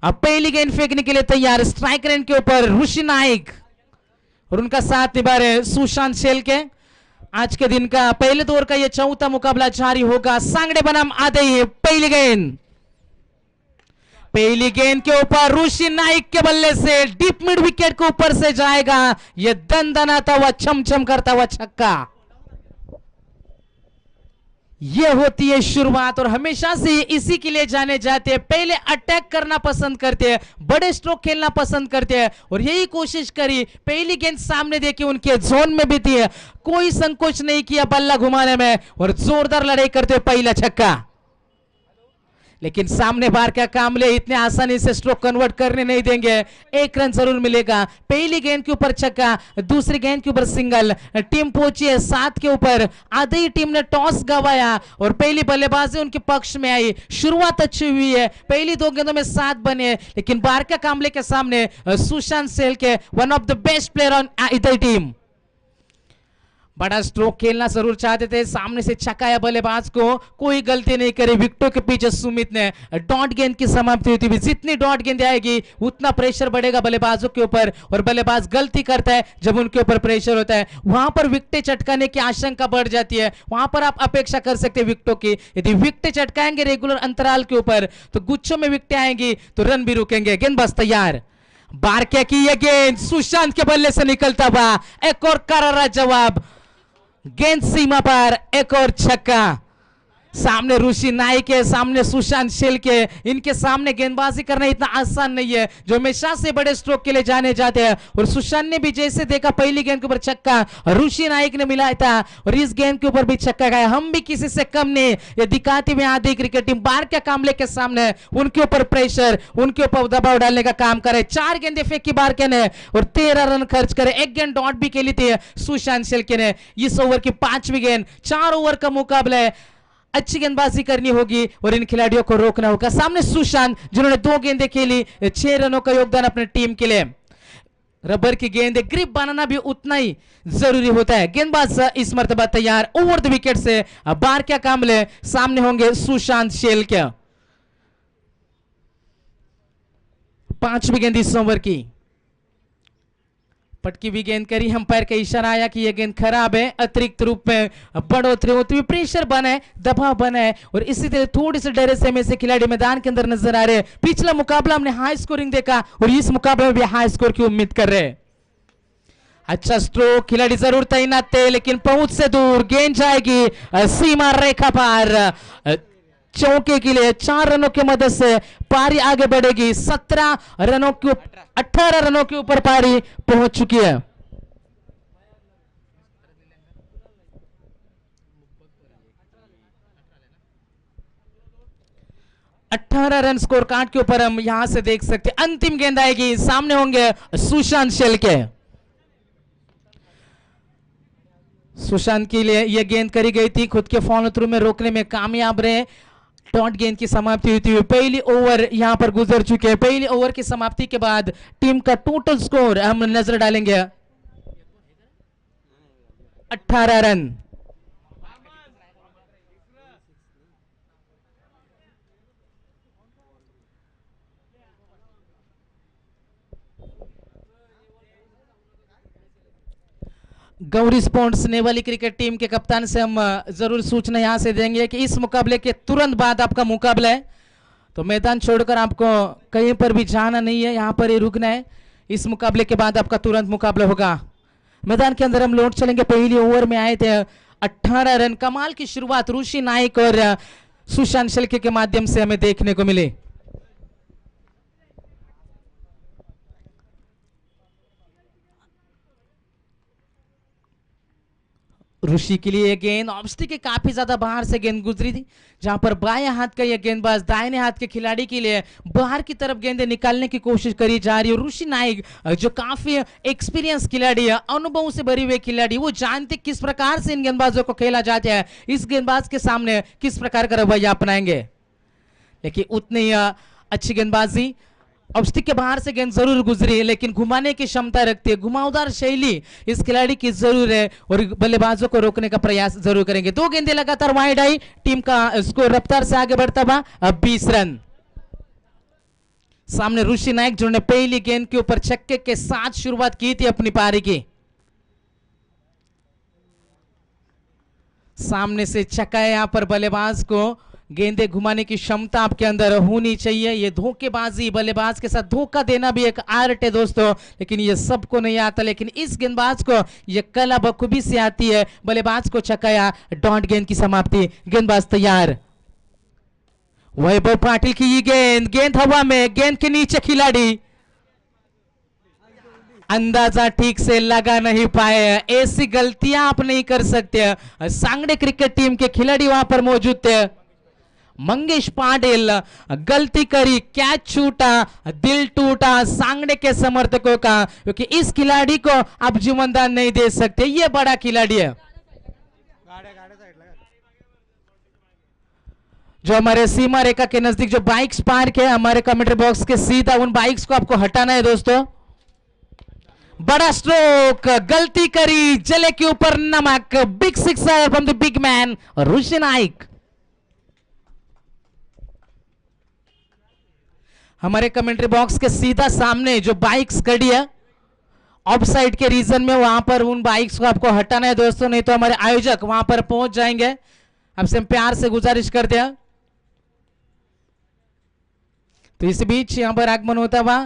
अब पहली गेंद फेंकने के लिए तैयार, स्ट्राइक रेंज के ऊपर ऋषि नाइक और उनका साथ निभा रहे सुशांत शेलके। आज के दिन का पहले दौर का यह चौथा मुकाबला जारी होगा। सांगड़े बनाम आदई, पहली गेंद के ऊपर ऋषि नाइक के बल्ले से डीप मिड विकेट के ऊपर से जाएगा यह दनदनाता हुआ, छमछम करता हुआ छक्का। यह होती है शुरुआत और हमेशा से इसी के लिए जाने जाते हैं। पहले अटैक करना पसंद करते हैं, बड़े स्ट्रोक खेलना पसंद करते हैं और यही कोशिश करी। पहली गेंद सामने देखी, उनके जोन में भी थी, कोई संकोच नहीं किया बल्ला घुमाने में और जोरदार लड़ाई करते हुए पहला छक्का। लेकिन सामने बार क्या कामले इतने आसानी से स्ट्रोक कन्वर्ट करने नहीं देंगे। एक रन जरूर मिलेगा। पहली गेंद के ऊपर छक्का, दूसरी गेंद के ऊपर सिंगल। टीम पहुंची है 7 के ऊपर। आधी टीम ने टॉस गवाया और पहली बल्लेबाजी उनके पक्ष में आई। शुरुआत अच्छी हुई है, पहली 2 गेंदों में 7 बने, लेकिन बारका कामले के सामने Sushant Shelke, one of the best player on इधर टीम, बड़ा स्ट्रोक खेलना जरूर चाहते थे। सामने से छकाया बल्लेबाज को, कोई गलती नहीं करी। विकेटों के पीछे सुमित ने डॉट गेंद की समाप्ति होती हुई, जितनी डॉट गेंद आएगी उतना प्रेशर बढ़ेगा बल्लेबाजों के ऊपर और बल्लेबाज गलती करता है जब उनके ऊपर प्रेशर होता है, वहां पर विकेटें चटकाने की आशंका बढ़ जाती है। वहां पर आप अपेक्षा कर सकते हैं विकेटों की। यदि विकेटें चटकाएंगे रेगुलर अंतराल के ऊपर तो गुच्छों में विकेटें आएंगी तो रन भी रुकेंगे। गेंदबाज तैयार, बारके की यह गेंद सुशांत के बल्ले से निकलता हुआ, एक और करारा जवाब, गेंद सीमा पर, एक और छक्का। सामने ऋषि नाइक है, सामने सुशांत शेलके, इनके सामने गेंदबाजी करना इतना आसान नहीं है, जो हमेशा से बड़े स्ट्रोक के लिए जाने जाते हैं। और सुशांत ने भी जैसे देखा पहली गेंद के ऊपर छक्का, ऋषि नाइक ने मिलाया था और इस गेंद के ऊपर भी छक्का गया। हम भी किसी से कम नहीं, ये दिखाती हुई आधी क्रिकेट टीम बारका कामले के सामने उनके ऊपर प्रेशर, उनके ऊपर दबाव डालने का काम करे। 4 गेंदें फेंकी बारके ने और 13 रन खर्च करे। 1 गेंद डॉट भी खेली थी सुशांत शेलके ने। इस ओवर की 5वीं गेंद, 4 ओवर का मुकाबला है, अच्छी गेंदबाजी करनी होगी और इन खिलाड़ियों को रोकना होगा। सामने सुशांत जिन्होंने 2 गेंदें खेली, 6 रनों का योगदान अपने टीम के लिए। रबर की गेंद, ग्रिप बनाना भी उतना ही जरूरी होता है। गेंदबाज इस मर्तबा तैयार, ओवर द विकेट से बार क्या कामले, सामने होंगे सुशांत शेलके। 5वीं गेंद इस ओवर की, पटकी भी गेंद करी, अंपायर का इशारा आया कि यह गेंद खराब है। अतिरिक्त रूप में बढ़ोतरी होती हुई, प्रेशर बना है, दबाव बना है और इसी तरह थोड़ी सी डरे से में से खिलाड़ी मैदान के अंदर नजर आ रहे हैं। पिछला मुकाबला हमने हाई स्कोरिंग देखा और इस मुकाबले में भी हाई स्कोर की उम्मीद कर रहे हैं। अच्छा स्ट्रोक, खिलाड़ी जरूर तैनात थे लेकिन पहुंच से दूर, गेंद जाएगी सीमा रेखा पार। चौके के लिए 4 रनों की मदद से पारी आगे बढ़ेगी। 18 रनों के ऊपर पारी पहुंच चुकी है। अठारह रन स्कोर कार्ड के ऊपर हम यहां से देख सकते हैं। अंतिम गेंद आएगी, सामने होंगे सुशांत शेलके। सुशांत के लिए यह गेंद करी गई थी, खुद के फॉलो थ्रू में रोकने में कामयाब रहे। डॉट गेंद की समाप्ति होती हुई पहली ओवर यहां पर गुजर चुके हैं। पहली ओवर की समाप्ति के बाद टीम का टोटल स्कोर हम नजर डालेंगे, 18 रन। गौरी स्पोर्ट्स नेवाली क्रिकेट टीम के कप्तान से हम जरूर सूचना यहां से देंगे कि इस मुकाबले के तुरंत बाद आपका मुकाबला है, तो मैदान छोड़कर आपको कहीं पर भी जाना नहीं है, यहां पर ही रुकना है। इस मुकाबले के बाद आपका तुरंत मुकाबला होगा। मैदान के अंदर हम लौट चलेंगे। पहली ओवर में आए थे 18 रन। कमाल की शुरुआत ऋषि नाइक और सुशांत शेलके के माध्यम से हमें देखने को मिली। ऋषि के लिए गेंद ऑब्स्टिक के काफी ज्यादा बाहर से गेंद गुजरी थी, जहां पर बाएं हाथ का यह गेंदबाज दाहिने हाथ के खिलाड़ी के लिए बाहर की तरफ गेंदें निकालने की कोशिश करी जा रही है। ऋषि नाइक जो काफी एक्सपीरियंस खिलाड़ी है, अनुभव से भरी हुए खिलाड़ी, वो जानते किस प्रकार से इन गेंदबाजों को खेला जाता है, इस गेंदबाज के सामने किस प्रकार का रवैया अपनाएंगे। लेकिन उतनी अच्छी गेंदबाजी, ऑब्स्टिक के बाहर से गेंद जरूर गुजरी है लेकिन घुमाने की क्षमता रखती है। घुमावदार शैली इस खिलाड़ी की जरूर है और बल्लेबाजों को रोकने का प्रयास जरूर करेंगे। 2 गेंदें लगातार वाइड आई, टीम का स्कोर रफ्तार से आगे बढ़ता हुआ 20 रन। सामने ऋषि नायक जिन्होंने पहली गेंद के ऊपर छक्के के साथ शुरुआत की थी अपनी पारी की। सामने से छक्का है यहां पर बल्लेबाज को गेंदे घुमाने की क्षमता आपके अंदर होनी चाहिए। ये धोखेबाजी, बल्लेबाज के साथ धोखा देना भी एक आर्ट है दोस्तों, लेकिन ये सबको नहीं आता। लेकिन इस गेंदबाज को ये कला बखूबी से आती है। बल्लेबाज को छक्का, डॉट गेंद की समाप्ति। गेंदबाज तैयार। वैभव पाटिल की ये गेंद हवा में, गेंद के नीचे खिलाड़ी अंदाजा ठीक से लगा नहीं पाए। ऐसी गलतियां आप नहीं कर सकते। सांगड़े क्रिकेट टीम के खिलाड़ी वहां पर मौजूद थे। मंगेश पाटिल गलती करी, कैच छूटा, दिल टूटा सांगड़े के समर्थकों का, क्योंकि इस खिलाड़ी को आप जीवनदान नहीं दे सकते। ये बड़ा खिलाड़ी है। जो हमारे सीमा रेखा के नजदीक जो बाइक्स पार्क है हमारे कमेंट्री बॉक्स के सीधा, उन बाइक्स को आपको हटाना है दोस्तों। बड़ा स्ट्रोक, गलती करी, जले के ऊपर नमक। Big sixer from the big man Rishi Naik. हमारे कमेंट्री बॉक्स के सीधा सामने जो बाइक्स खड़ी है ऑफ साइड के रीजन में, वहां पर उन बाइक्स को आपको हटाना है दोस्तों, नहीं तो हमारे आयोजक वहां पर पहुंच जाएंगे। आपसे हम प्यार से गुजारिश करते हैं। तो इस बीच यहां पर आगमन होता हुआ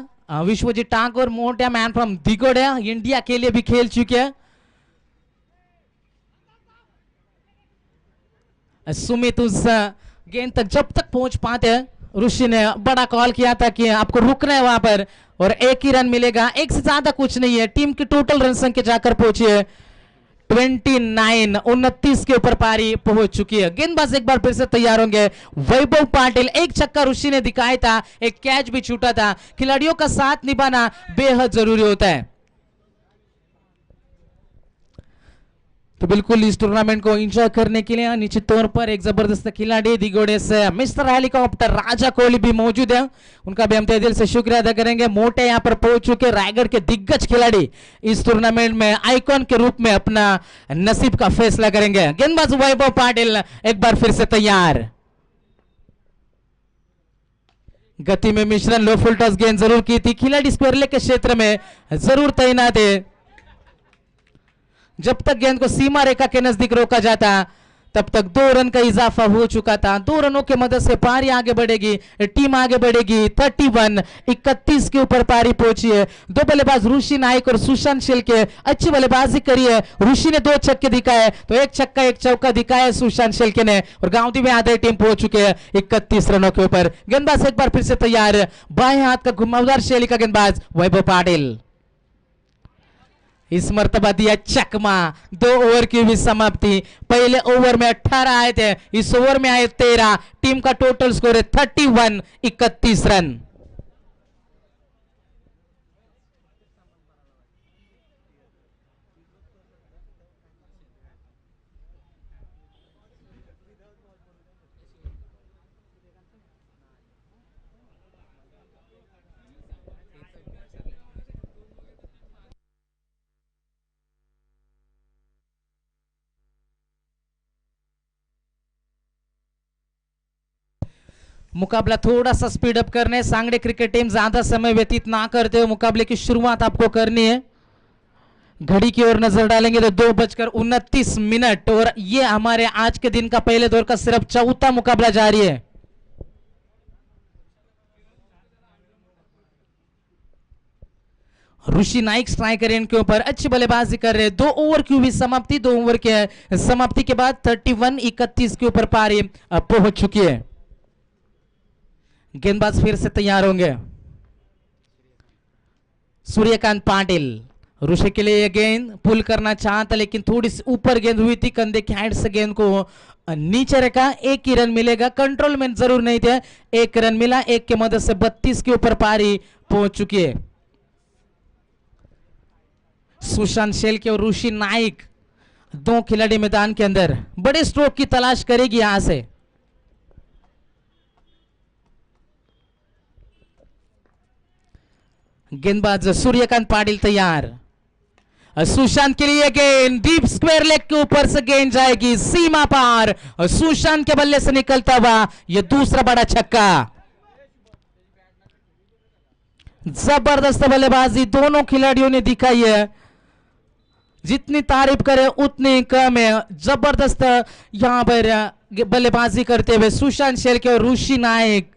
विश्वजीत ठाकुर, मोटा मैन फ्रॉम दिगोड़िया, इंडिया के लिए भी खेल चुके हैं। सुमित उस गेंद तक जब तक पहुंच पाते हैं, ऋषि ने बड़ा कॉल किया था कि आपको रुकना है वहां पर और एक ही रन मिलेगा, एक से ज्यादा कुछ नहीं है। टीम की टोटल रन संख्या जाकर पहुंची है 29, 29 के ऊपर पारी पहुंच चुकी है। गेंदबाज एक बार फिर से तैयार होंगे। वैभव पाटिल, एक छक्का ऋषि ने दिखाया था, एक कैच भी छूटा था। खिलाड़ियों का साथ निभाना बेहद जरूरी होता है। तो बिल्कुल इस टूर्नामेंट को एंजॉय करने के लिए निश्चित तौर पर एक जबरदस्त खिलाड़ी दिगोड़े से मिस्टर हेलीकॉप्टर राजा कोहली भी मौजूद है। उनका भी हम तहे दिल से शुक्रिया अदा करेंगे। मोटे यहां पर पहुंच चुके रायगढ़ के दिग्गज खिलाड़ी इस टूर्नामेंट में आइकॉन के रूप में अपना नसीब का फैसला करेंगे। गेंदबाज वैभव पाटिल एक बार फिर से तैयार। गति में मिश्रण, लो फुल टॉस गेंद जरूर की थी। खिलाड़ी स्क्वायर लेग के क्षेत्र में जरूर तैनात है। जब तक गेंद को सीमा रेखा के नजदीक रोका जाता तब तक 2 रन का इजाफा हो चुका था। 2 रनों की मदद से पारी आगे बढ़ेगी, टीम आगे बढ़ेगी। 31-31 के ऊपर पारी पहुंची है। 2 बल्लेबाज ऋषि नाइक और सुशांत शेलके अच्छी बल्लेबाजी करी है। ऋषि ने 2 छक्के दिखाए तो 1 छक्का 1 चौका दिखाया सुशांत शेलके ने, और गांधी में आधे टीम पहुंच चुके हैं 31 रनों के ऊपर। गेंदबाज एक बार फिर से तैयार। बाएं हाथ का घुमावदार शैली का गेंदबाज वैभव पाटिल। इस मर्तबा दिया चकमा। 2 ओवर की भी समाप्ति। पहले ओवर में 18 आए थे, इस ओवर में आए 13। टीम का टोटल स्कोर है 31 रन। मुकाबला थोड़ा सा स्पीड अप करने, सांगड़े क्रिकेट टीम ज्यादा समय व्यतीत ना करते हुए मुकाबले की शुरुआत आपको करनी है। घड़ी की ओर नजर डालेंगे तो 2:29 और ये हमारे आज के दिन का पहले दौर का सिर्फ 4था मुकाबला जारी है। ऋषि नाइक स्ट्राइकर इनके ऊपर अच्छी बल्लेबाजी कर रहे हैं। 2 ओवर की हुई समाप्ति। 2 ओवर के समाप्ति के बाद 31-31 के ऊपर पारी पहुंच चुकी है। गेंदबाज फिर से तैयार होंगे। सूर्यकांत पाटिल, ऋषि के लिए गेंद पुल करना चाहता लेकिन थोड़ी सी ऊपर गेंद हुई थी, कंधे की हाइट से गेंद को नीचे रखा। 1 ही रन मिलेगा, कंट्रोल में जरूर नहीं थे। 1 रन मिला, 1 की मदद से 32 के ऊपर पारी पहुंच चुकी है। सुशांत शेलके और ऋषि नाइक 2 खिलाड़ी मैदान के अंदर बड़े स्ट्रोक की तलाश करेगी यहां से। गेंदबाज सूर्यकांत पाटिल तैयार। सुशांत के लिए गेंद डीप स्क्वायर लेग के ऊपर से गेंद जाएगी सीमा पार, और सुशांत के बल्ले से निकलता हुआ यह दूसरा बड़ा छक्का। जबरदस्त बल्लेबाजी दोनों खिलाड़ियों ने दिखाई है, जितनी तारीफ करे उतनी कम है। जबरदस्त यहां पर बल्लेबाजी करते हुए सुशांत शेलके और ऋषि नायक।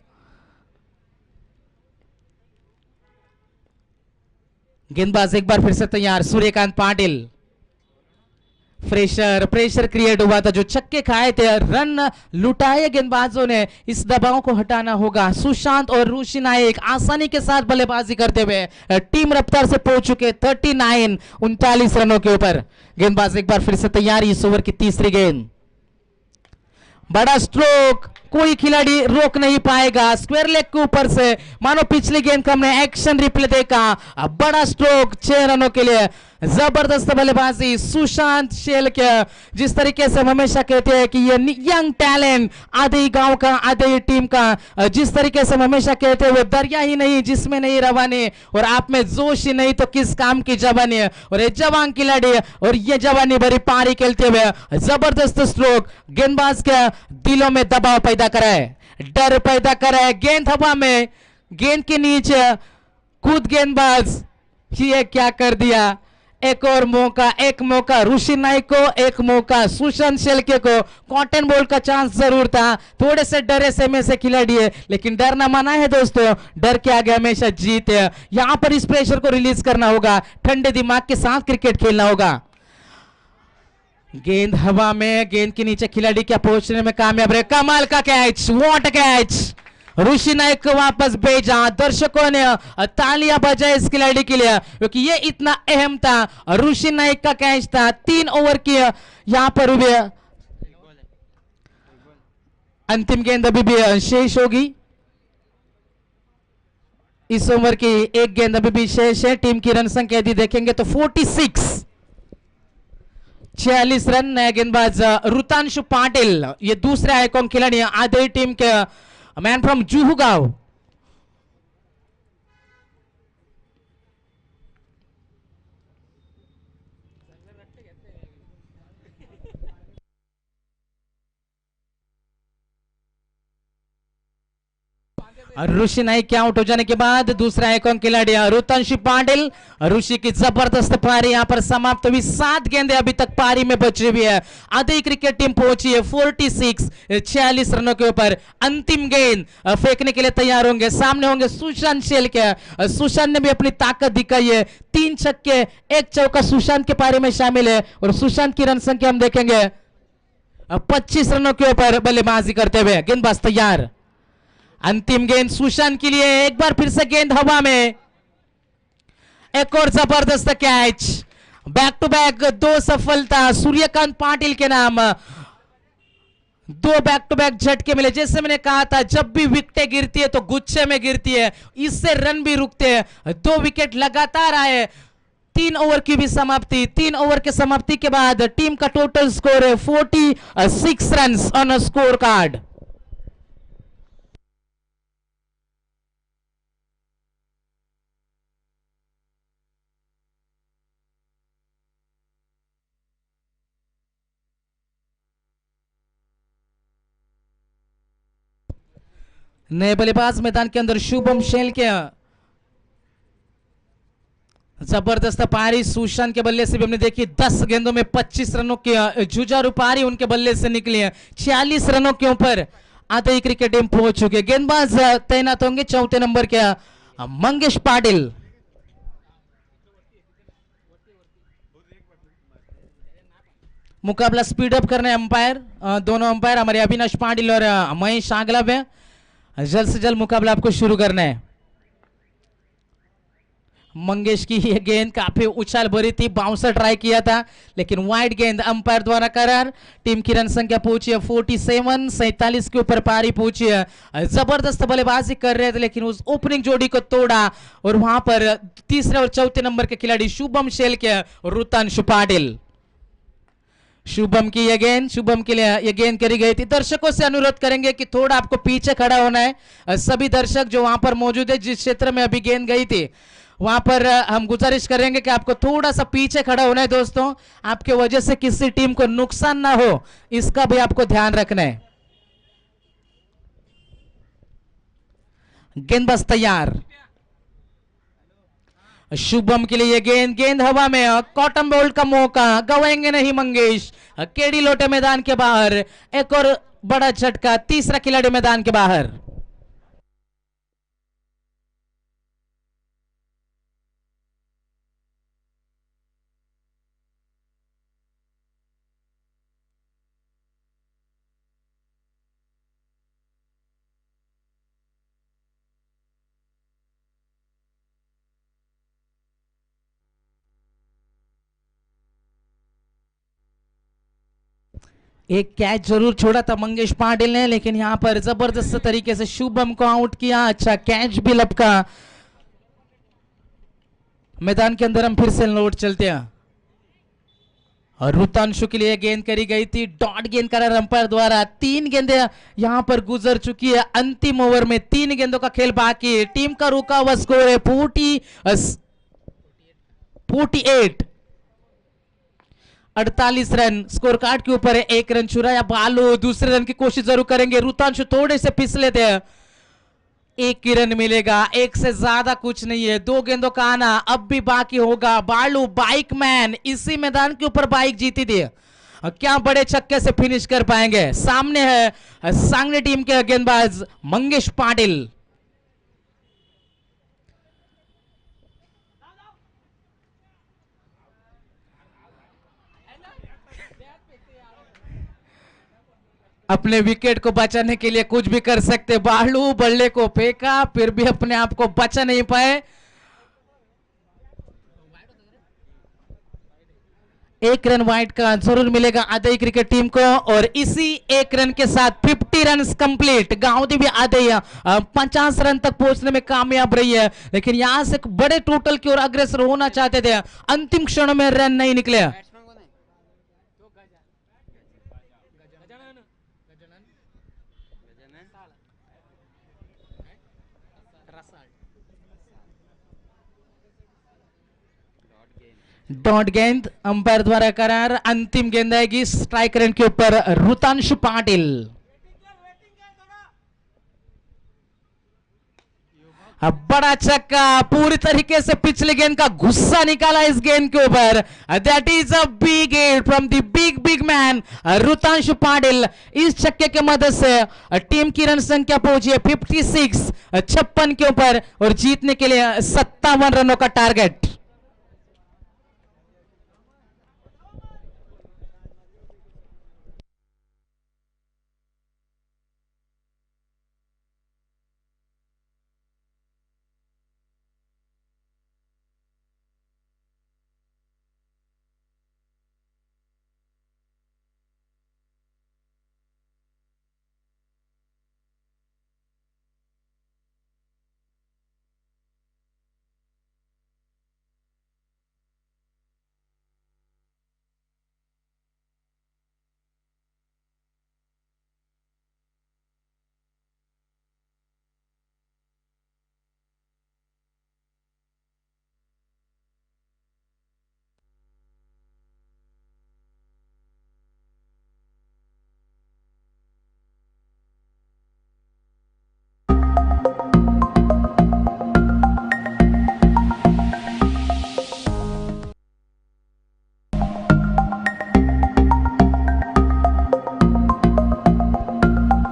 गेंदबाज एक बार फिर से तैयार, सूर्यकांत पाटिल। प्रेशर क्रिएट हुआ था, जो छक्के खाए थे, रन लुटाए गेंदबाजों ने, इस दबाव को हटाना होगा। सुशांत और ऋषि नायक आसानी के साथ बल्लेबाजी करते हुए टीम रफ्तार से पहुंच चुके 39 रनों के ऊपर। गेंदबाज एक बार फिर से तैयारी, इस ओवर की तीसरी गेंद। बड़ा स्ट्रोक, कोई खिलाड़ी रोक नहीं पाएगा, स्क्वायर लेग के ऊपर से, मानो पिछली गेंद का हमने एक्शन रिप्ले देखा। बड़ा स्ट्रोक 6 रनों के लिए। जबरदस्त बल्लेबाजी सुशांत शेलके। जिस तरीके से हम हमेशा कहते हैं कि ये यंग टैलेंट, आधे ही गांव का आधे ही टीम का, जिस तरीके से हम हमेशा कहते हुए दरिया ही नहीं जिसमें नहीं रवानी, और आप में जोश ही नहीं तो किस काम की जवानी है। और ये जवान खिलाड़ी और ये जवानी भरी पारी खेलते हुए जबरदस्त स्ट्रोक, गेंदबाज के दिलों में दबाव पैदा कराए, डर पैदा कराए। गेंद हवा में, गेंद के नीचे, कूद गेंदबाज, ये क्या कर दिया। एक और मौका, एक मौका ऋषि नायक को, एक मौका सुशांत शेलके को। कॉटन बॉल का चांस जरूर था, थोड़े से डरे से में से खिलाड़ी है, लेकिन डरना मना है दोस्तों, डर के आगे हमेशा जीत है। यहां पर इस प्रेशर को रिलीज करना होगा, ठंडे दिमाग के साथ क्रिकेट खेलना होगा। गेंद हवा में, गेंद के नीचे खिलाड़ी क्या पहुंचने में कामयाब रहे। कमाल का कैच, व्हाट कैच। ऋषि नायक को वापस भेजा, दर्शकों ने तालियां बजाई इस खिलाड़ी के लिए, क्योंकि ये इतना अहम था। ऋषि नायक का कैच था। 3 ओवर की यहां पर हुए, अंतिम गेंद अभी भी शेष होगी। इस ओवर की एक गेंद अभी भी शेष है। टीम की रन संख्या यदि देखेंगे तो 46 रन। नया गेंदबाज ऋतांशु पाटिल, ये दूसरे आइकॉन खिलाड़ी, आधे टीम के मैन फ्रॉम जुहुगांव। ऋषि नायक के आउट हो जाने के बाद दूसरा आइकॉन खिलाड़ी ऋतांशु पाटिल। ऋषि की जबरदस्त पारी यहां पर समाप्त हुई। 7 गेंदें अभी तक पारी में बची हुई है। आधी क्रिकेट टीम पहुंची है 46 रनों के ऊपर। अंतिम गेंद फेंकने के लिए तैयार होंगे, सामने होंगे सुशांत शेलके। सुशांत ने भी अपनी ताकत दिखाई है, 3 छक्के 1 चौका सुशांत के पारी में शामिल है। और सुशांत की रन संख्या हम देखेंगे 25 रनों के ऊपर बल्लेबाजी करते हुए। गेंदबाज तैयार, अंतिम गेंद सुशांत के लिए। एक बार फिर से गेंद हवा में, एक और जबरदस्त कैच। बैक टू बैक 2 सफलता सूर्यकांत पाटिल के नाम। 2 बैक टू बैक झटके मिले। जैसे मैंने कहा था, जब भी विकेटें गिरती है तो गुच्छे में गिरती है, इससे रन भी रुकते हैं। 2 विकेट लगातार आए। 3 ओवर की भी समाप्ति। 3 ओवर के समाप्ति के बाद टीम का टोटल स्कोर है 46 run on a score card. नए बल्लेबाज मैदान के अंदर शुभम शेलके। जबरदस्त पारी सुशांत के बल्ले से भी हमने देखी। 10 गेंदों में 25 रनों की जुझारू पारी उनके बल्ले से निकली है। 46 रनों के ऊपर आधे क्रिकेट टीम पहुंच चुकी है। गेंदबाज तैनात होंगे 4थे नंबर के मंगेश पाटिल। मुकाबला स्पीड अप करने अंपायर, दोनों अंपायर हमारे अविनाश पाटिल और महेश आगलव है। जल्द से जल्द मुकाबला आपको शुरू करना है। मंगेश की यह गेंद काफी उछाल भरी थी, बाउंसर ट्राई किया था, लेकिन वाइड गेंद अंपायर द्वारा करार। टीम की रन संख्या पहुंची है 47 के ऊपर पारी पहुंची है। जबरदस्त बल्लेबाजी कर रहे थे, लेकिन उस ओपनिंग जोड़ी को तोड़ा और वहां पर तीसरे और 4थे नंबर के खिलाड़ी शुभम शेलके और ऋतांशु पाटिल। शुभम की यह गेंद, शुभम के लिए यह गेंद करी गई थी। दर्शकों से अनुरोध करेंगे कि थोड़ा आपको पीछे खड़ा होना है। सभी दर्शक जो वहां पर मौजूद है, जिस क्षेत्र में अभी गेंद गई थी, वहां पर हम गुजारिश करेंगे कि आपको थोड़ा सा पीछे खड़ा होना है दोस्तों। आपके वजह से किसी टीम को नुकसान ना हो, इसका भी आपको ध्यान रखना है। गेंदबाज तैयार, शुभम के लिए गेंद, गेंद हवा में, कॉटन बोल्ट का मौका गवाएंगे नहीं मंगेश। केडी लोटे मैदान के बाहर, एक और बड़ा झटका, तीसरा खिलाड़ी मैदान के बाहर। एक कैच जरूर छोड़ा था मंगेश पाटिल ने, लेकिन यहां पर जबरदस्त तरीके से शुभम को आउट किया। अच्छा कैच भी लपका। मैदान के अंदर हम फिर से लौट चलते हैं और रुतांशु के लिए गेंद करी गई थी, डॉट गेंद करार अंपायर द्वारा। 3 गेंदें यहां पर गुजर चुकी है। अंतिम ओवर में 3 गेंदों का खेल बाकी है। टीम का रुका हुआ स्कोर है 48, 48 रन स्कोर कार्ड के ऊपर है। 1 रन चुराया बालू, दूसरे रन की कोशिश जरूर करेंगे। रुतांशु थोड़े से फिसले थे। 1 ही रन मिलेगा, 1 से ज्यादा कुछ नहीं है। 2 गेंदों का आना अब भी बाकी होगा। बालू बाइक मैन, इसी मैदान के ऊपर बाइक जीती थी। क्या बड़े छक्के से फिनिश कर पाएंगे। सामने है सांगली टीम के गेंदबाज मंगेश पाटिल। अपने विकेट को बचाने के लिए कुछ भी कर सकते। बालू बल्ले को फेंका, फिर भी अपने आप को बचा नहीं पाए। 1 रन वाइड का जरूर मिलेगा आदई क्रिकेट टीम को, और इसी 1 रन के साथ 50 रन कंप्लीट। गांधी भी आदई 50 रन तक पहुंचने में कामयाब रही है, लेकिन यहां से बड़े टोटल की ओर अग्रसर होना चाहते थे। अंतिम क्षणों में रन नहीं निकले। डॉट गेंद अंपायर द्वारा करार। अंतिम गेंद आएगी स्ट्राइक रेट के ऊपर रुतांशु पाटिल। अब बड़ा छक्का, पूरी तरीके से पिछले गेंद का गुस्सा निकाला इस गेंद के ऊपर। That is a big hit from the big big man Rutanshu Patil. इस छक्के की मदद से टीम की रन संख्या पहुंची है 56, 56 के ऊपर, और जीतने के लिए 57 रनों का टारगेट।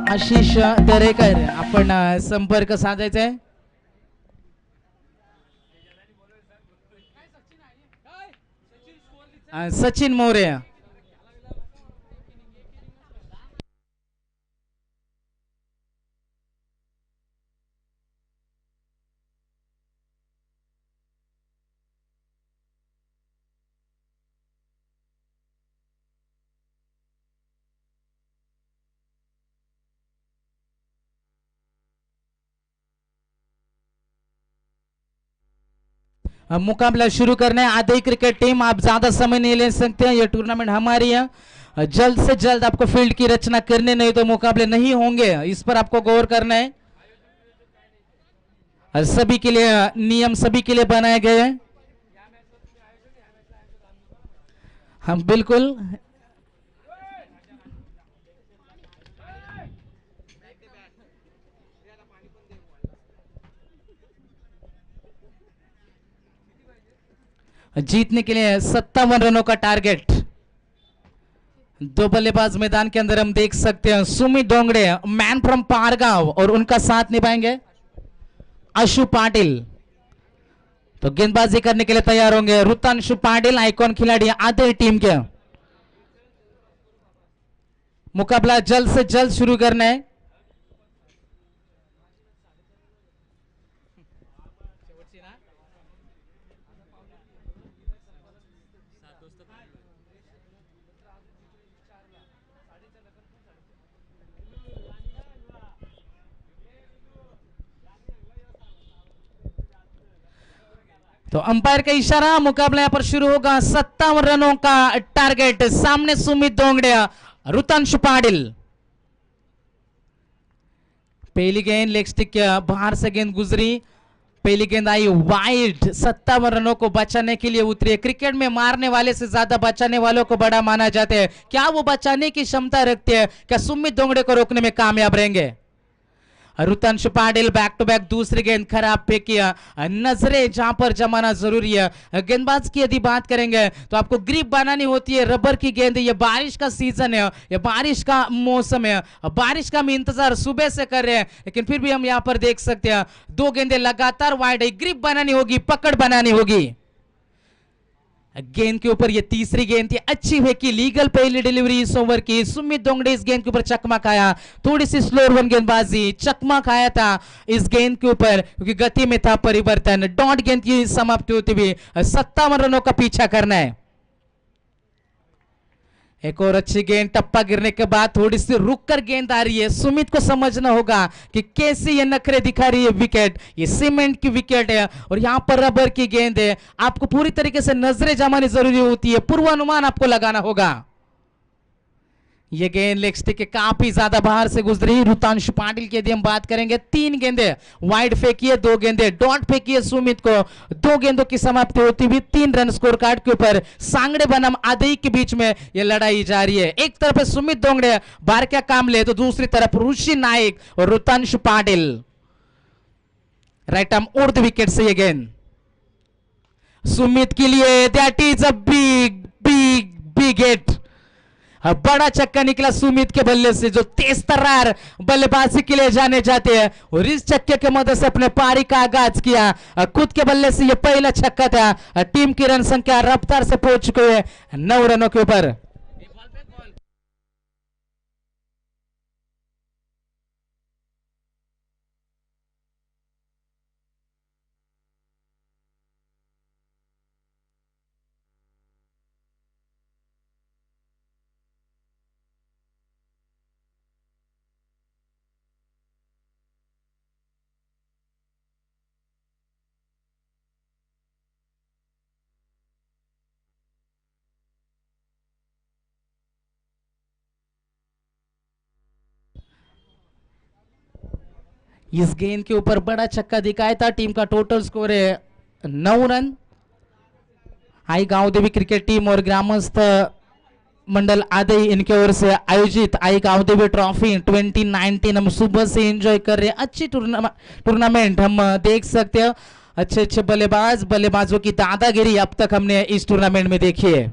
आशिष दरेकर आपण संपर्क साधायचा आहे। सचिन मोरे, मुकाबला शुरू करना है। आदि क्रिकेट टीम, आप ज्यादा समय नहीं ले सकते हैं, ये टूर्नामेंट हमारी है। जल्द से जल्द आपको फील्ड की रचना करनी, नहीं तो मुकाबले नहीं होंगे। इस पर आपको गौर करना है। सभी के लिए नियम सभी के लिए बनाए गए हैं। हम बिल्कुल जीतने के लिए 57 रनों का टारगेट। दो बल्लेबाज मैदान के अंदर हम देख सकते हैं, सुमित डोंगड़े मैन फ्रॉम पारगांव और उनका साथ निभाएंगे अशु पाटिल। तो गेंदबाजी करने के लिए तैयार होंगे रुतांशु पाटिल, आइकॉन खिलाड़ी आधे टीम के। मुकाबला जल्द से जल्द शुरू करना है। तो अंपायर का इशारा, मुकाबला यहां पर शुरू होगा। 57 रनों का टारगेट। सामने सुमित डोंगड़े, रुतांशु पाटिल। पहली गेंद लेग स्टिक के बाहर से गेंद गुजरी, पहली गेंद आई वाइड। 57 रनों को बचाने के लिए उतरे। क्रिकेट में मारने वाले से ज्यादा बचाने वालों को बड़ा माना जाता है। क्या वो बचाने की क्षमता रखते हैं? क्या सुमित डोंगड़े को रोकने में कामयाब रहेंगे? रुतांशु पाटिल बैक टू बैक दूसरी गेंद खराब पे किया। नजरें जहां पर जमाना जरूरी है। गेंदबाज की यदि बात करेंगे तो आपको ग्रिप बनानी होती है। रबर की गेंद, ये बारिश का सीजन है, ये बारिश का मौसम है। बारिश का हम इंतजार सुबह से कर रहे हैं, लेकिन फिर भी हम यहां पर देख सकते हैं दो गेंदें लगातार वाइड है। ग्रिप बनानी होगी, पकड़ बनानी होगी। गेंद के ऊपर ये तीसरी गेंद थी, अच्छी फेंकी, लीगल पहली डिलीवरी इस ओवर की। सुमित डोंगड़े इस गेंद के ऊपर चकमा खाया, थोड़ी सी स्लोर वन गेंदबाजी, चकमा खाया था इस गेंद के ऊपर क्योंकि गति में था परिवर्तन। डॉट गेंद की समाप्ति होती हुई 57 रनों का पीछा करना है। एक और अच्छी गेंद, टप्पा गिरने के बाद थोड़ी सी रुक कर गेंद आ रही है। सुमित को समझना होगा कि कैसे ये नखरे दिखा रही है विकेट। ये सीमेंट की विकेट है और यहां पर रबर की गेंद है। आपको पूरी तरीके से नजरें जमानी जरूरी होती है, पूर्वानुमान आपको लगाना होगा। ये गेंद लेग स्टिक के काफी ज्यादा बाहर से गुजरी। रुतांशु पाटिल की यदि हम बात करेंगे, 3 गेंदे वाइड फेंकी है, 2 गेंदे डॉट फेंकी है सुमित को। 2 गेंदों की समाप्ति होती हुई 3 रन स्कोर कार्ड के ऊपर। सांगड़े बनाम आदई के बीच में यह लड़ाई जारी है। एक तरफ सुमित डोंगड़े बारक्या कामले, तो दूसरी तरफ ऋषि नाइक और रुतांशु पाटिल। राइट आर्म उर्द विकेट से यह गेंद सुमित के लिए, that is a big big big hit. बड़ा छक्का निकला सुमित के बल्ले से, जो तेज तर्रार बल्लेबाजी के लिए जाने जाते हैं। और इस छक्के की मदद से अपने पारी का आगाज किया। खुद के बल्ले से यह पहला छक्का था। टीम की रन संख्या रफ्तार से पहुंच चुके हैं 9 रनों के ऊपर। इस गेंद के ऊपर बड़ा छक्का दिखाया था। टीम का टोटल स्कोर है 9 रन। आई गांव देवी क्रिकेट टीम और ग्रामस्थ मंडल आदि इनके ओर से आयोजित आई गांव देवी ट्रॉफी 2019 हम सुबह से एंजॉय कर रहे हैं। अच्छी टूर्नामेंट हम देख सकते हैं। अच्छे अच्छे बल्लेबाजों की दादागिरी अब तक हमने इस टूर्नामेंट में देखी है।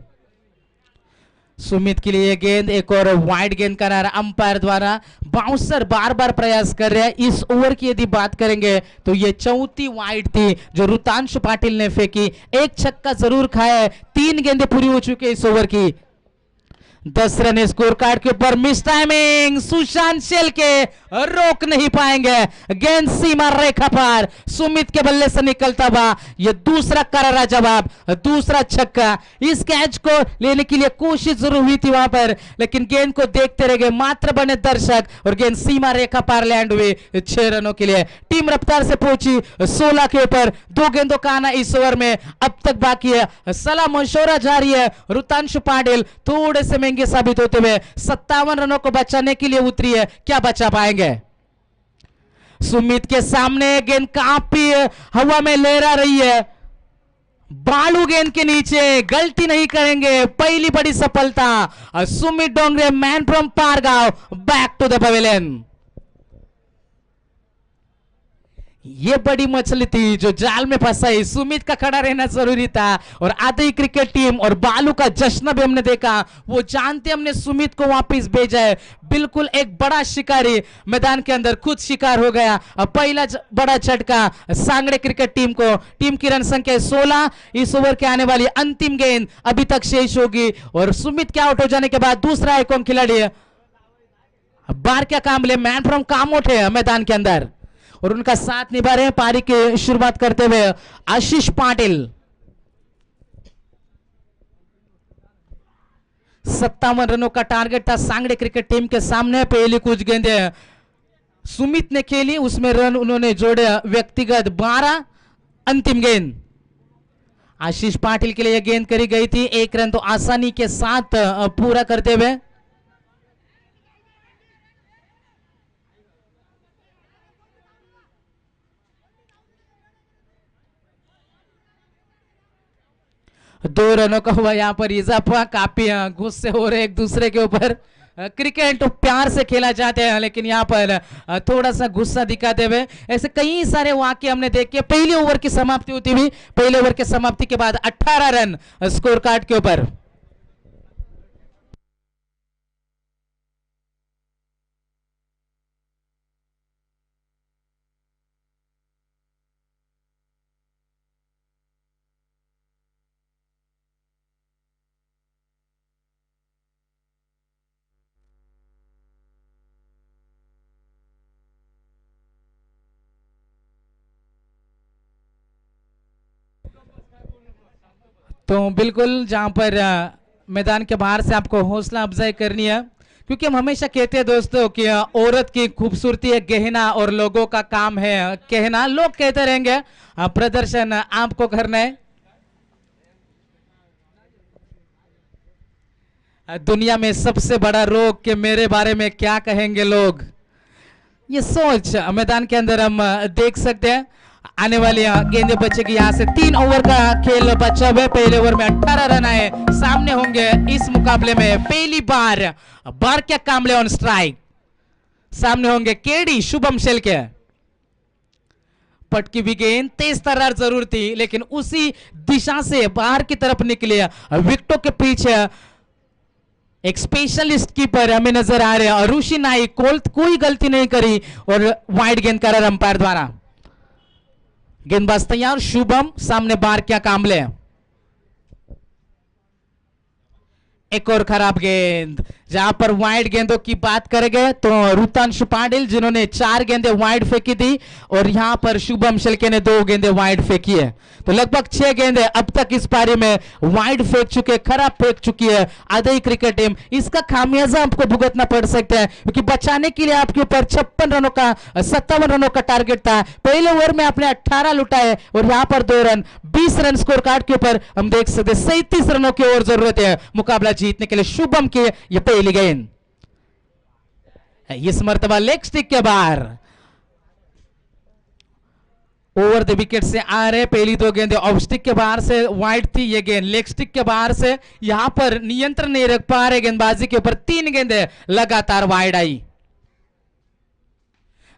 सुमित के लिए गेंद, एक और वाइड गेंद का नारा अंपायर द्वारा। बाउंसर बार बार प्रयास कर रहे हैं। इस ओवर की यदि बात करेंगे तो ये चौथी वाइड थी जो रुतांशु पाटिल ने फेंकी। एक छक्का जरूर खाया है, 3 गेंदें पूरी हो चुकी है इस ओवर की। 10 रन स्कोर कार्ड के ऊपर। मिस टाइमिंग, सुशांत शेलके रोक नहीं पाएंगे। गेंद सीमा रेखा पार, सुमित के बल्ले से निकलता हुआ यह दूसरा करारा जवाब, दूसरा छक्का। इस कैच को लेने के लिए कोशिश जरूर हुई थी वहां पर, लेकिन गेंद को देखते रह गए मात्र बने दर्शक और गेंद सीमा रेखा पार लैंड हुई 6 रनों के लिए। टीम रफ्तार से पहुंची 16 के ऊपर। 2 गेंदों का आना इस ओवर में अब तक बाकी है। सलाह मशवरा जारी है। रुतांशु पाटिल थोड़े से महंगे साबित होते हुए 57 रनों को बचाने के लिए उतरी है। क्या बचा पाएंगे? सुमित के सामने गेंद काफी हवा में लहरा रही है। बालू गेंद के नीचे, गलती नहीं करेंगे, पहली बड़ी सफलता। Sumit Dongre man from Pargaon back to the pavilion. ये बड़ी मछली थी जो जाल में फंसाई। सुमित का खड़ा रहना जरूरी था और आधी क्रिकेट टीम और बालू का जश्न भी हमने देखा। वो जानते हमने सुमित को वापस भेजा है। बिल्कुल एक बड़ा शिकारी मैदान के अंदर खुद शिकार हो गया। अब पहला बड़ा झटका सांगड़े क्रिकेट टीम को। टीम की रन संख्या 16। इस ओवर के आने वाली अंतिम गेंद अभी तक शेष होगी और सुमित के आउट हो जाने के बाद दूसरा आइकॉन खिलाड़ी बार क्या कामले मैन फ्रॉम कामोट है मैदान के अंदर और उनका साथ निभा रहे हैं पारी की शुरुआत करते हुए आशीष पाटिल। 57 रनों का टारगेट था सांगड़े क्रिकेट टीम के सामने। पहली कुछ गेंदें सुमित ने खेली, उसमें रन उन्होंने जोड़े व्यक्तिगत 12। अंतिम गेंद आशीष पाटिल के लिए गेंद करी गई थी। एक रन तो आसानी के साथ पूरा करते हुए दो रनों का हुआ यहां पर इजाफा। काफी गुस्से हो रहे एक दूसरे के ऊपर। क्रिकेट तो प्यार से खेला जाते हैं लेकिन यहाँ पर थोड़ा सा गुस्सा दिखाते हुए ऐसे कई सारे वाक्य हमने देखे। पहले ओवर की समाप्ति होती हुई, पहले ओवर की समाप्ति के बाद 18 रन स्कोर कार्ड के ऊपर। तो बिल्कुल जहां पर मैदान के बाहर से आपको हौसला अफजाई करनी है क्योंकि हम हमेशा कहते हैं दोस्तों कि औरत की खूबसूरती है गहना और लोगों का काम है कहना। लोग कहते रहेंगे, प्रदर्शन आपको करना है। दुनिया में सबसे बड़ा रोग कि मेरे बारे में क्या कहेंगे लोग, ये सोच मैदान के अंदर हम देख सकते हैं। आने वाली गेंदे बचेगी। यहां से 3 ओवर का खेल बचा हुआ है। पहले ओवर में 18 रन आए। सामने होंगे इस मुकाबले में पहली बार क्या कामले ऑन स्ट्राइक। सामने होंगे केडी शुभम शेलके। पटकी भी गेंद तेज तर्रार जरूर थी लेकिन उसी दिशा से बाहर की तरफ निकले। विकेटों के पीछे एक स्पेशलिस्ट कीपर हमें नजर आ रहे हैं ऋषि नाइक। कोई गलती नहीं करी और वाइड गेंद करा अंपायर द्वारा। गेंदबाज तैयार, शुभम सामने बार क्या कामले। एक और खराब गेंद। जहां पर वाइड गेंदों की बात करेंगे तो रुतांशु पाटिल जिन्होंने 4 गेंदें वाइड फेंकी थी और यहां पर शुभम शेलके ने 2 गेंदें वाइड फेंकी है। तो लगभग 6 गेंदें अब तक इस पारी में वाइड फेंक चुके, खराब फेंक चुकी है आधे क्रिकेट टीम। इसका खामियाजा आपको भुगतना पड़ सकता है क्योंकि बचाने के लिए आपके ऊपर 57 रनों का टारगेट था। पहले ओवर में आपने 18 लुटाए और यहां पर 2 रन, 20 रन स्कोर कार्ड के ऊपर हम देख सकते 37 रनों की और जरूरत है मुकाबला जीतने के लिए। शुभम की ये पहली गेंद इस मर्तबा लेग स्टिक के बाहर ओवर द विकेट से आ रहे। पहली 2 गेंदें ऑफ स्टिक के बाहर से वाइड थी, ये गेंद लेग स्टिक के बाहर से। यहां पर नियंत्रण नहीं रख पा रहे गेंदबाजी के ऊपर। 3 गेंदें लगातार वाइड आई।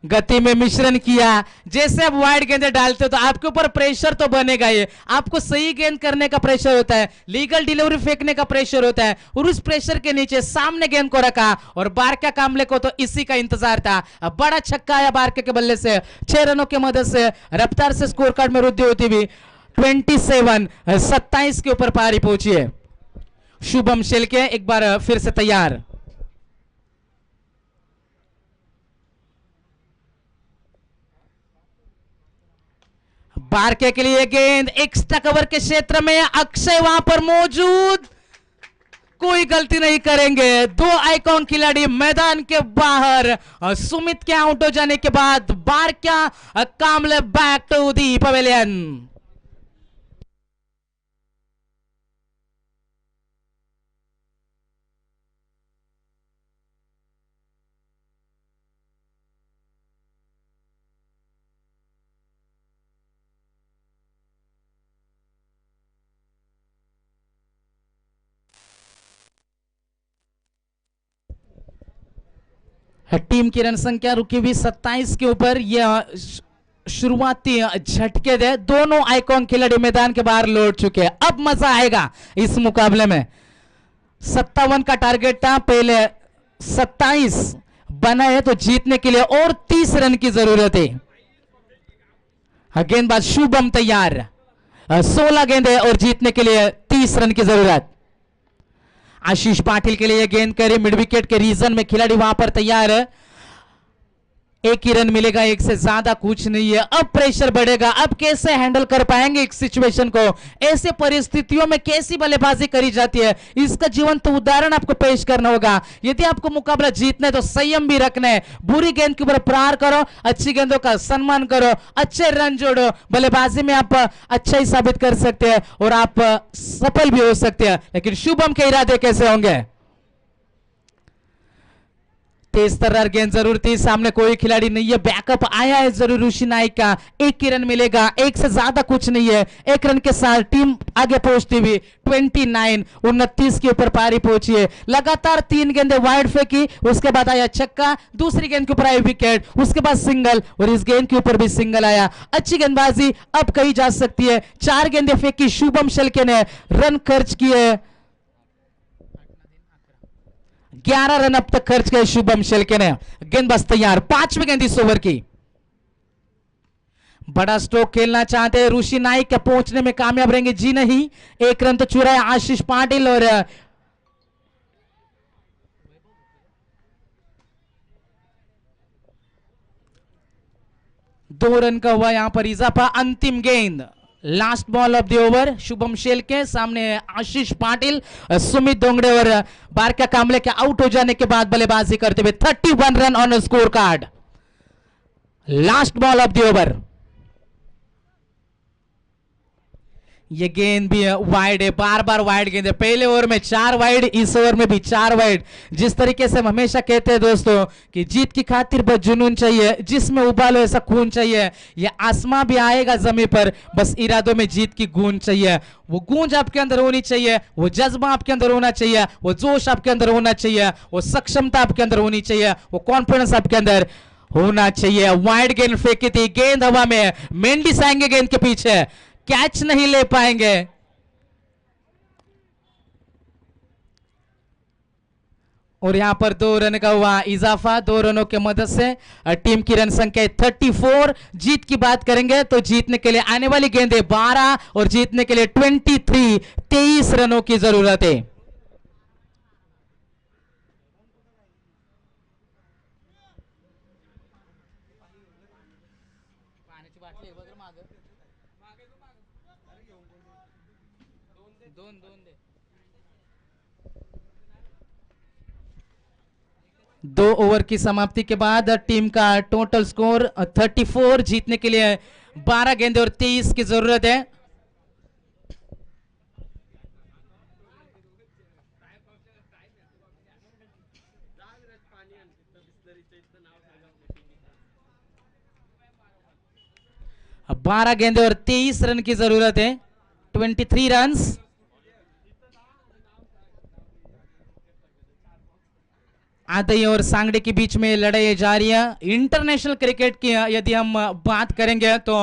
गति में मिश्रण किया। जैसे आप वाइड गेंदें डालते हो तो आपके ऊपर प्रेशर तो बनेगा ही। आपको सही गेंद करने का प्रेशर होता है, लीगल डिलीवरी फेंकने का प्रेशर होता है और उस प्रेशर के नीचे सामने गेंद को रखा और बारका कामले को तो इसी का इंतजार था। अब बड़ा छक्का आया बारके के बल्ले से। 6 रनों की मदद से रफ्तार से स्कोर कार्ड में वृद्धि होती हुई 27 के ऊपर पारी पहुंची है। शुभम शेलके एक बार फिर से तैयार। बारके के लिए गेंद एक्स्ट्रा कवर के क्षेत्र में। अक्षय वहां पर मौजूद, कोई गलती नहीं करेंगे। 2 आइकॉन खिलाड़ी मैदान के बाहर। सुमित के आउट हो जाने के बाद Barka Kamle back to the pavilion. Team की रन संख्या रुकी हुई 27 के ऊपर। यह शुरुआती झटके दे, दोनों आइकॉन खिलाड़ी मैदान के बाहर लौट चुके हैं। अब मजा आएगा इस मुकाबले में। 57 का टारगेट था, पहले 27 बना है, तो जीतने के लिए और 30 रन की जरूरत है। गेंदबाज शुभम तैयार, 16 गेंदे और जीतने के लिए 30 रन की जरूरत। आशीष पाटिल के लिए गेंद करी मिड विकेट के रीजन में, खिलाड़ी वहां पर तैयार है। एक ही रन मिलेगा, एक से ज्यादा कुछ नहीं है। अब प्रेशर बढ़ेगा, अब कैसे हैंडल कर पाएंगे एक सिचुएशन को, ऐसे परिस्थितियों में कैसी बल्लेबाजी करी जाती है, इसका जीवंत तो उदाहरण आपको पेश करना होगा। यदि आपको मुकाबला जीतना है तो संयम भी रखना है। बुरी गेंद के ऊपर प्रहार करो, अच्छी गेंदों का सम्मान करो, अच्छे रन जोड़ो। बल्लेबाजी में आप अच्छा ही साबित कर सकते हैं और आप सफल भी हो सकते हैं, लेकिन शुभम के इरादे कैसे होंगे? तेज तर्रार गेंद जरूर थी, सामने कोई खिलाड़ी नहीं है, बैकअप आया है जरूर ऋषि नाइक का। एक ही रन मिलेगा, एक से ज्यादा कुछ नहीं है। एक रन के साथ टीम आगे पहुंचती हुई 29 के ऊपर पारी पहुंची है। लगातार 3 गेंदें वाइड फेंकी, उसके बाद आया छक्का, दूसरी गेंद के ऊपर आई विकेट, उसके बाद सिंगल और इस गेंद के ऊपर भी सिंगल आया। अच्छी गेंदबाजी अब कही जा सकती है। 4 गेंदें फेंकी शुभम शेलके ने, रन खर्च किए 11 रन अब तक खर्च किए शुभम शेलके ने। गेंदबाज तैयार, 5वीं गेंद इस ओवर की। बड़ा स्ट्रोक खेलना चाहते हैं ऋषि नाइक, क्या पहुंचने में कामयाब रहेंगे? जी नहीं, 1 रन तो चुरा है आशीष पाटिल और 2 रन का हुआ यहां पर इजाफा। अंतिम गेंद, last ball of the over, Shubham Shelke सामने आशीष पाटिल, सुमित दोंगड़े और बारका कामले के आउट हो जाने के बाद बल्लेबाजी करते हुए 31 run on score card. Last ball of the over. ये गेंद भी वाइड है, बार बार वाइड गेंद है। पहले ओवर में 4 वाइड, इस ओवर में भी 4 वाइड। जिस तरीके से हम हमेशा कहते हैं दोस्तों कि जीत की खातिर बस जुनून चाहिए, जिसमें उबालो ऐसा खून चाहिए। ये आसमां भी आएगा जमीन पर, बस इरादों में जीत की गूंज चाहिए। वो गूंज आपके अंदर होनी चाहिए, वो जज्बा आपके अंदर होना चाहिए, वो जोश आपके अंदर होना चाहिए, वो सक्षमता आपके अंदर होनी चाहिए, वो कॉन्फिडेंस आपके अंदर होना चाहिए। वाइड गेंद फेंकी थी, गेंद हवा में, मेंडिस आएंगे गेंद के पीछे, कैच नहीं ले पाएंगे। और यहां पर 2 रन का हुआ इजाफा, 2 रनों के मदद से टीम की रन संख्या 34। जीत की बात करेंगे तो जीतने के लिए आने वाली गेंदें 12 और जीतने के लिए 23 रनों की जरूरत है। दो ओवर की समाप्ति के बाद टीम का टोटल स्कोर 34, जीतने के लिए 12 गेंदे और 23 की जरूरत है। अब 12 गेंदे और 23 रन की जरूरत है, 23 रन। आदई और सांगड़े के बीच में लड़ाई जारी है। इंटरनेशनल क्रिकेट की यदि हम बात करेंगे तो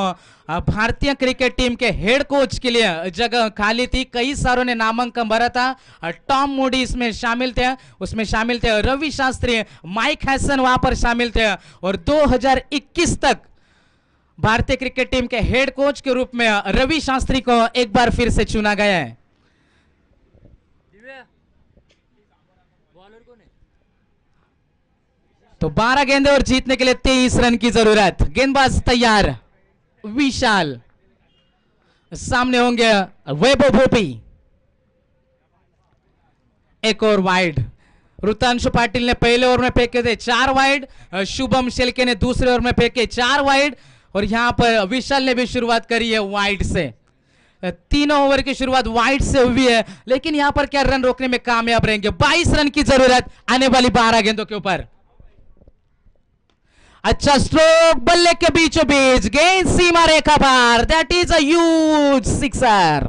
भारतीय क्रिकेट टीम के हेड कोच के लिए जगह खाली थी, कई सारों ने नामांकन भरा था। टॉम मूडी इसमें शामिल थे, उसमें शामिल थे रवि शास्त्री, माइक हैसन वहां पर शामिल थे। और 2021 तक भारतीय क्रिकेट टीम के हेड कोच के रूप में रवि शास्त्री को एक बार फिर से चुना गया है। तो 12 गेंदे और जीतने के लिए 23 रन की जरूरत। गेंदबाज तैयार, विशाल, सामने होंगे वैभव भोपी। एक और वाइड, ऋतांशु पाटिल ने पहले ओवर में फेंके थे 4 वाइड, शुभम शेलके ने दूसरे ओवर में फेंके 4 वाइड और यहां पर विशाल ने भी शुरुआत करी है वाइड से। तीनों ओवर की शुरुआत वाइड से हुई है, लेकिन यहां पर क्या रन रोकने में कामयाब रहेंगे? 22 रन की जरूरत आने वाली 12 गेंदों के ऊपर। अच्छा स्ट्रोक, बल्ले के बीचों बीच, गेंद सीमा रेखा पार, that is a huge sixer.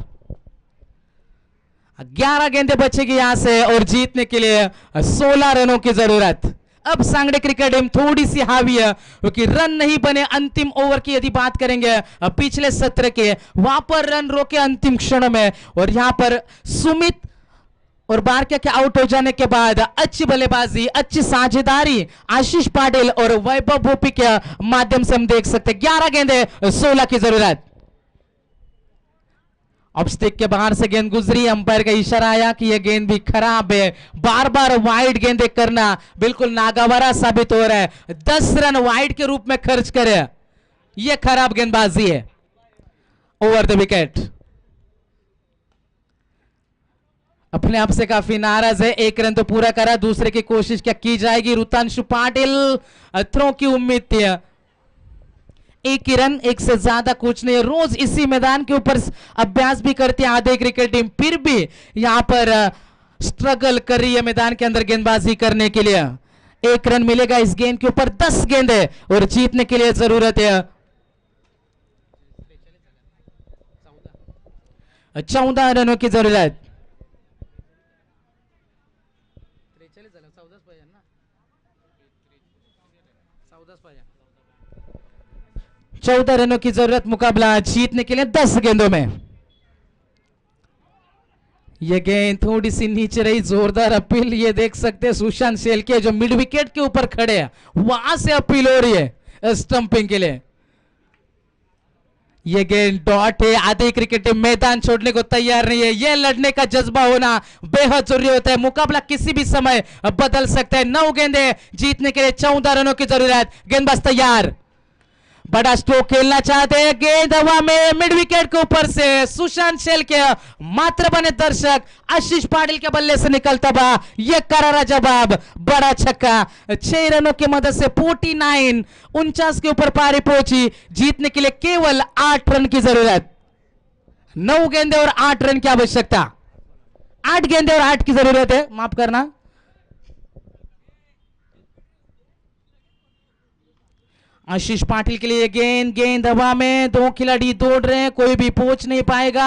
11 गेंदें बचेगी यहां से और जीतने के लिए 16 रनों की जरूरत। अब सांगड़े क्रिकेट टीम थोड़ी सी हावी है क्योंकि रन नहीं बने अंतिम ओवर की यदि बात करेंगे पिछले सत्र के, वहां पर रन रोके अंतिम क्षण में। और यहां पर सुमित और बारके के आउट हो जाने के बाद अच्छी बल्लेबाजी, अच्छी साझेदारी आशीष पाटिल और वैभव भोपी के माध्यम से हम देख सकते हैं। 11 गेंदे 16 की जरूरत। अब स्टिक के बाहर से गेंद गुजरी, अंपायर का इशारा आया कि यह गेंद भी खराब है। बार बार वाइड गेंदे करना बिल्कुल नागवारा साबित हो रहा है। 10 रन वाइड के रूप में खर्च करे, यह खराब गेंदबाजी है। Over the wicket. अपने आप से काफी नाराज है, एक रन तो पूरा करा, दूसरे की कोशिश क्या की जाएगी। ऋतांशु पाटिल थ्रो की उम्मीद थी, एक ही रन, एक से ज्यादा कुछ नहीं। रोज इसी मैदान के ऊपर अभ्यास भी करती है आधे क्रिकेट टीम, फिर भी यहां पर स्ट्रगल कर रही है मैदान के अंदर गेंदबाजी करने के लिए। एक रन मिलेगा इस गेंद के ऊपर, 10 गेंदे और जीतने के लिए जरूरत है 14 रनों की जरूरत। 14 रनों की जरूरत मुकाबला जीतने के लिए 10 गेंदों में। यह गेंद थोड़ी सी नीचे रही, जोरदार अपील ये देख सकते हैं सुशांत शेलके जो मिड विकेट के ऊपर खड़े हैं, वहां से अपील हो रही है स्टंपिंग के लिए। यह गेंद डॉट है, आधी क्रिकेट टीम मैदान छोड़ने को तैयार नहीं है। यह लड़ने का जज्बा होना बेहद जरूरी होता है, मुकाबला किसी भी समय बदल सकता है। 9 गेंदे जीतने के लिए 14 रनों की जरूरत। गेंदबाज तैयार, बड़ा स्ट्रोक खेलना चाहते हैं, गेंद हवा में मिड विकेट के ऊपर से सुशांत शेलके मात्र बने दर्शक, आशीष पाटिल के बल्ले से निकलता बा यह करारा जवाब, बड़ा छक्का। 6 रनों की मदद से 49 के ऊपर पारी पहुंची, जीतने के लिए केवल 8 रन की जरूरत। 9 गेंदे और 8 रन की आवश्यकता, 8 गेंदे और 8 की जरूरत है, माफ करना। आशीष पाटिल के लिए गेंद हवा में, 2 खिलाड़ी दौड़ रहे हैं, कोई भी पहुंच नहीं पाएगा।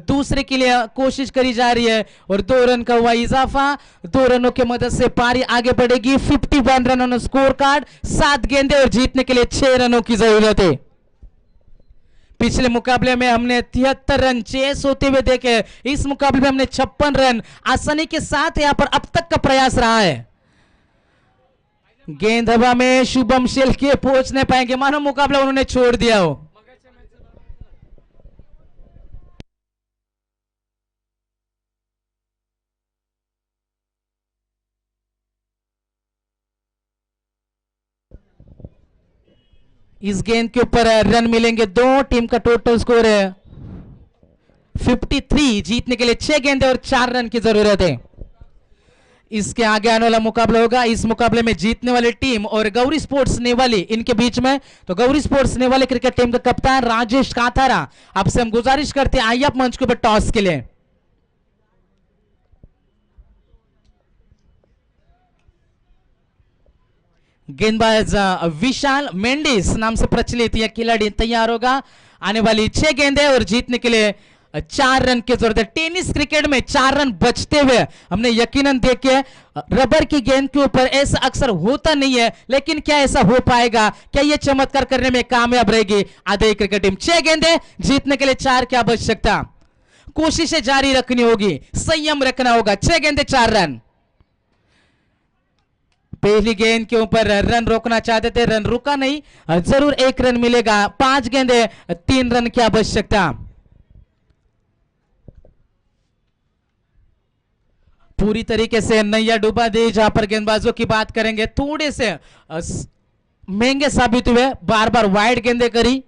दूसरे के लिए कोशिश करी जा रही है और 2 रन का हुआ इजाफा। 2 रनों की मदद से पारी आगे बढ़ेगी। 51 रन ऑन स्कोर कार्ड, 7 गेंदे और जीतने के लिए 6 रनों की जरूरत है। पिछले मुकाबले में हमने 73 रन चेस होते हुए देखे, इस मुकाबले में हमने 56 रन आसानी के साथ यहां पर अब तक का प्रयास रहा है। गेंद हवा में, शुभम शेलके पहुंच नहीं पाएंगे, मानो मुकाबला उन्होंने छोड़ दिया हो। इस गेंद के ऊपर रन मिलेंगे 2, टीम का टोटल स्कोर है 53। जीतने के लिए 6 गेंदे और 4 रन की जरूरत है। इसके आगे आने वाला मुकाबला होगा, इस मुकाबले में जीतने वाली टीम और गौरी स्पोर्ट्स नेवाली इनके बीच में। तो गौरी स्पोर्ट्स नेवाली क्रिकेट टीम का कप्तान राजेश काथारा, आपसे हम गुजारिश करते हैं आइए आप मंच के ऊपर टॉस के लिए। गेंदबाज विशाल मेंडिस नाम से प्रचलित यह खिलाड़ी तैयार होगा। आने वाली 6 गेंदें और जीतने के लिए 4 रन की जरूरत है। टेनिस क्रिकेट में 4 रन बचते हुए हमने यकीनन देखे, रबर की गेंद के ऊपर ऐसा अक्सर होता नहीं है, लेकिन क्या ऐसा हो पाएगा? क्या यह चमत्कार करने में कामयाब रहेगी आधे क्रिकेट टीम? 6 गेंदें जीतने के लिए 4 की आवश्यकता, कोशिशें जारी रखनी होगी, संयम रखना होगा। 6 गेंदें 4 रन। पहली गेंद के ऊपर रन रोकना चाहते थे, रन रुका नहीं, जरूर 1 रन मिलेगा। 5 गेंदें 3 रन की आवश्यकता। पूरी तरीके से नैया डूबा दी। जहां पर गेंदबाजों की बात करेंगे, थोड़े से महंगे साबित हुए, बार बार वाइड गेंदें करी।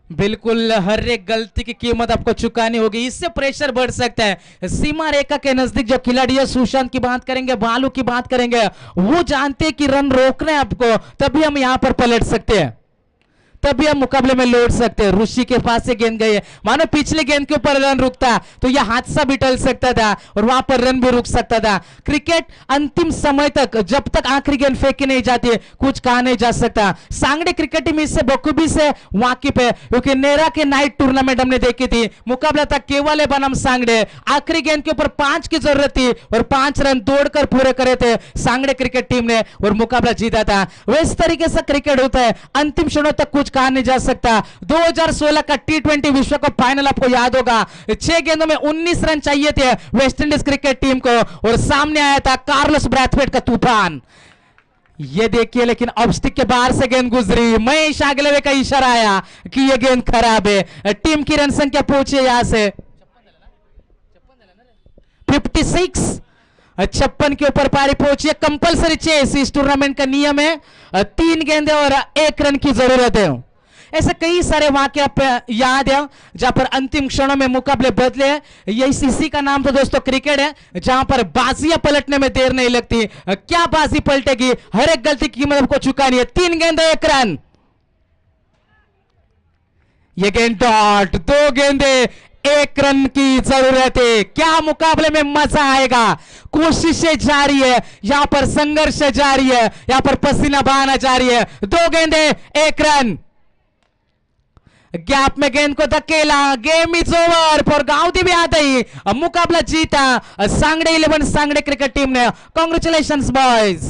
बिल्कुल हर एक गलती की कीमत आपको चुकानी होगी, इससे प्रेशर बढ़ सकता है। सीमा रेखा के नजदीक जो खिलाड़ी है, सुशांत की बात करेंगे, भालू की बात करेंगे, वो जानते हैं कि रन रोकना है आपको, तभी हम यहां पर पलट सकते हैं, तभी हम मुकाबले में लौट सकते हैं। ऋषि के पास से गेंद गई है, मानो पिछले गेंद के ऊपर रन रुकता तो यह हादसा भी टल सकता था और वहां पर रन भी रुक सकता था। क्रिकेट अंतिम समय तक, जब तक आखिरी गेंद फेंकी नहीं जाती है, कुछ कहा नहीं जा सकता। सांगड़े क्रिकेट टीम इससे बखूबी से वाकिफ है, क्योंकि नेरा के नाइट टूर्नामेंट हमने देखी थी। मुकाबला था केवल बनाम सांगड़े, आखिरी गेंद के ऊपर 5 की जरूरत थी और 5 रन दौड़कर पूरे करे थे सांगड़े क्रिकेट टीम ने और मुकाबला जीता था। वह इस तरीके से क्रिकेट होता है, अंतिम क्षणों तक कुछ कहा नहीं जा सकता। 2016 का T20 विश्व कप फाइनल आपको याद होगा, 6 गेंदों में 19 रन चाहिए थे वेस्ट इंडीज क्रिकेट टीम को और सामने आया था कार्लोस ब्रैथवेट का तूफान। ये देखिए, लेकिन ऑब्स्टिक के बाहर से गेंद गुजरी, महेश आगलवे का इशारा आया कि यह गेंद खराब है। टीम की रन संख्या पहुंची यहां से 56, 56 के ऊपर पारी पहुंची है। कंपलसरी चेस इस टूर्नामेंट का नियम है, 3 गेंदें और 1 रन की जरूरत है। ऐसे कई सारे वाक्य आप याद है जहां पर अंतिम क्षणों में मुकाबले बदले हैं। यही इसी का नाम तो दोस्तों क्रिकेट है, जहां पर बाजियां पलटने में देर नहीं लगती। क्या बाजी पलटेगी, हर एक गलती की कीमत आपको चुकानी है। 3 गेंदें 1 रन, ये गेंद डॉट, 2 गेंदें 1 रन की जरूरत है। क्या मुकाबले में मजा आएगा। कोशिशें जारी है, यहां पर संघर्ष जारी है, यहां पर पसीना बहाना जारी है। 2 गेंदें 1 रन, गैप में गेंद को धकेला, game is over for Gandhi भी आ गई। मुकाबला जीता सांगड़े 11 सांगड़े क्रिकेट टीम ने। Congratulations boys.